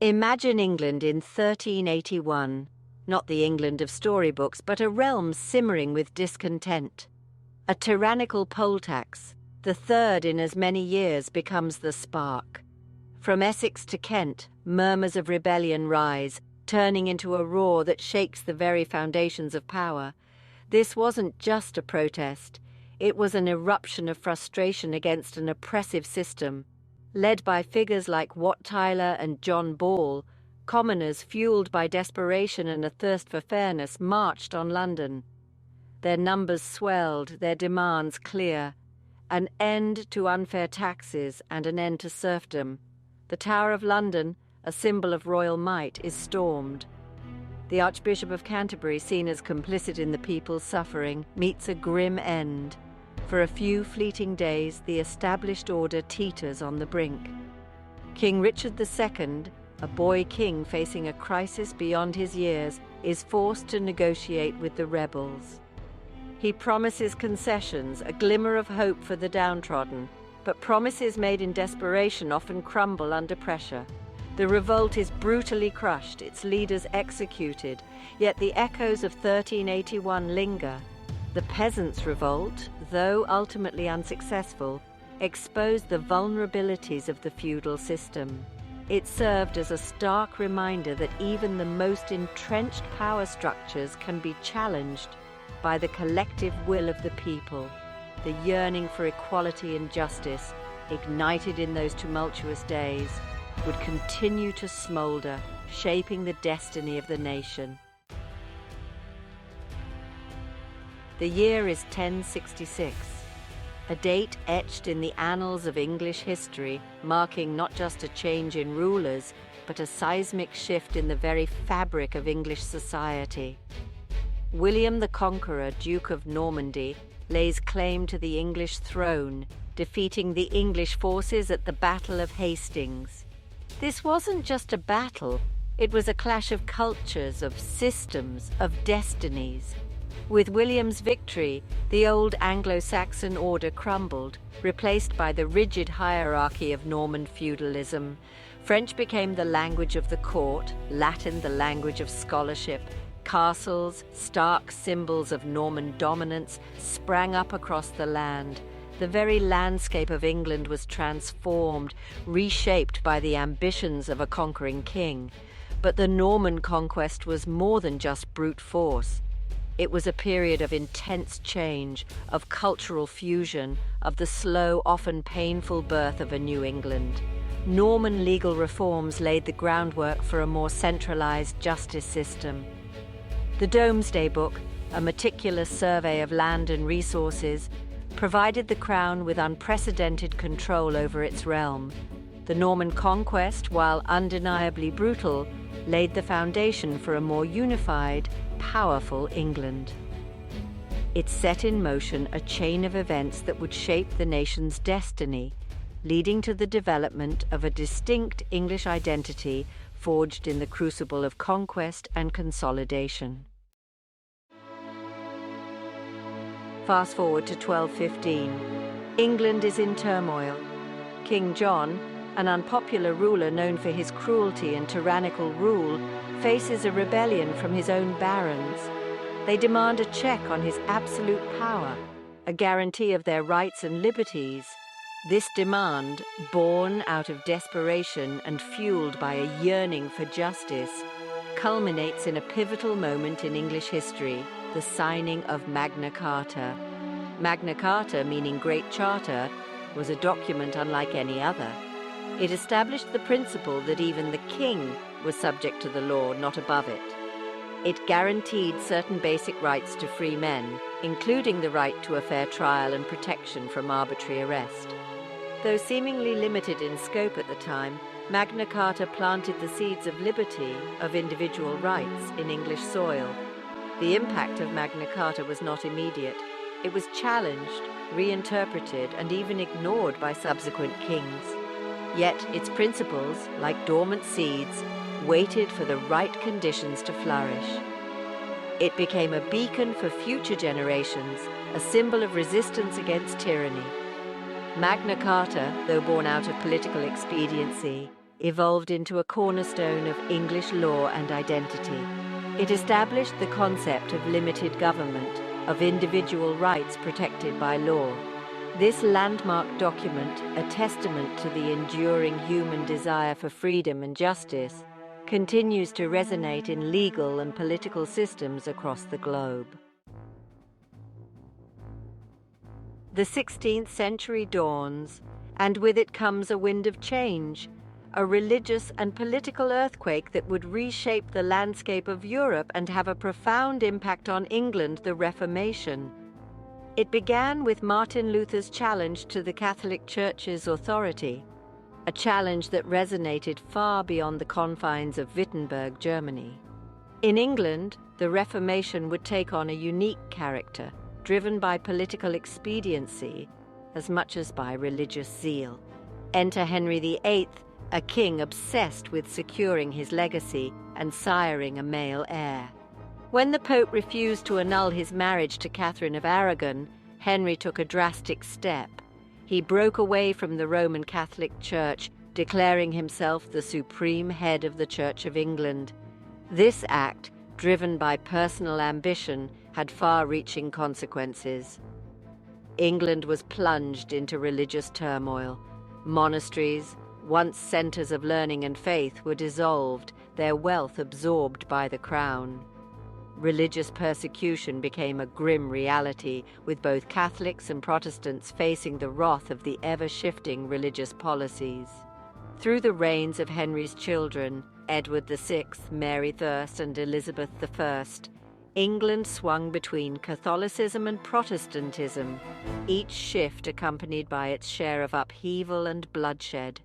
Imagine England in 1381, not the England of storybooks, but a realm simmering with discontent. A tyrannical poll tax, the third in as many years, becomes the spark. From Essex to Kent, murmurs of rebellion rise, turning into a roar that shakes the very foundations of power. This wasn't just a protest, it was an eruption of frustration against an oppressive system. Led by figures like Wat Tyler and John Ball, commoners fueled by desperation and a thirst for fairness marched on London. Their numbers swelled, their demands clear. An end to unfair taxes and an end to serfdom. The Tower of London, a symbol of royal might, is stormed. The Archbishop of Canterbury, seen as complicit in the people's suffering, meets a grim end. For a few fleeting days, the established order teeters on the brink. King Richard II, a boy king facing a crisis beyond his years, is forced to negotiate with the rebels. He promises concessions, a glimmer of hope for the downtrodden, but promises made in desperation often crumble under pressure. The revolt is brutally crushed, its leaders executed, yet the echoes of 1381 linger. The Peasants' Revolt, though ultimately unsuccessful, exposed the vulnerabilities of the feudal system. It served as a stark reminder that even the most entrenched power structures can be challenged by the collective will of the people. The yearning for equality and justice, ignited in those tumultuous days, would continue to smolder, shaping the destiny of the nation. The year is 1066, a date etched in the annals of English history, marking not just a change in rulers, but a seismic shift in the very fabric of English society. William the Conqueror, Duke of Normandy, lays claim to the English throne, defeating the English forces at the Battle of Hastings. This wasn't just a battle, it was a clash of cultures, of systems, of destinies. With William's victory, the old Anglo-Saxon order crumbled, replaced by the rigid hierarchy of Norman feudalism. French became the language of the court, Latin the language of scholarship. Castles, stark symbols of Norman dominance, sprang up across the land. The very landscape of England was transformed, reshaped by the ambitions of a conquering king. But the Norman conquest was more than just brute force. It was a period of intense change, of cultural fusion, of the slow, often painful birth of a new England. Norman legal reforms laid the groundwork for a more centralized justice system. The Domesday Book, a meticulous survey of land and resources, provided the crown with unprecedented control over its realm. The Norman conquest, while undeniably brutal, laid the foundation for a more unified, powerful England. It set in motion a chain of events that would shape the nation's destiny, leading to the development of a distinct English identity forged in the crucible of conquest and consolidation. Fast forward to 1215. England is in turmoil. King John, an unpopular ruler known for his cruelty and tyrannical rule, faces a rebellion from his own barons. They demand a check on his absolute power, a guarantee of their rights and liberties. This demand, born out of desperation and fueled by a yearning for justice, culminates in a pivotal moment in English history, the signing of Magna Carta. Magna Carta, meaning Great Charter, was a document unlike any other. It established the principle that even the king was subject to the law, not above it. It guaranteed certain basic rights to free men, including the right to a fair trial and protection from arbitrary arrest. Though seemingly limited in scope at the time, Magna Carta planted the seeds of liberty, of individual rights, in English soil. The impact of Magna Carta was not immediate. It was challenged, reinterpreted, and even ignored by subsequent kings. Yet its principles, like dormant seeds, waited for the right conditions to flourish. It became a beacon for future generations, a symbol of resistance against tyranny. Magna Carta, though born out of political expediency, evolved into a cornerstone of English law and identity. It established the concept of limited government, of individual rights protected by law. This landmark document, a testament to the enduring human desire for freedom and justice, continues to resonate in legal and political systems across the globe. The 16th century dawns, and with it comes a wind of change, a religious and political earthquake that would reshape the landscape of Europe and have a profound impact on England, the Reformation. It began with Martin Luther's challenge to the Catholic Church's authority, a challenge that resonated far beyond the confines of Wittenberg, Germany. In England, the Reformation would take on a unique character, driven by political expediency as much as by religious zeal. Enter Henry VIII, a king obsessed with securing his legacy and siring a male heir. When the Pope refused to annul his marriage to Catherine of Aragon, Henry took a drastic step. He broke away from the Roman Catholic Church, declaring himself the supreme head of the Church of England. This act, driven by personal ambition, had far-reaching consequences. England was plunged into religious turmoil. Monasteries, once centers of learning and faith, were dissolved, their wealth absorbed by the crown. Religious persecution became a grim reality, with both Catholics and Protestants facing the wrath of the ever-shifting religious policies. Through the reigns of Henry's children, Edward VI, Mary I, and Elizabeth I, England swung between Catholicism and Protestantism, each shift accompanied by its share of upheaval and bloodshed.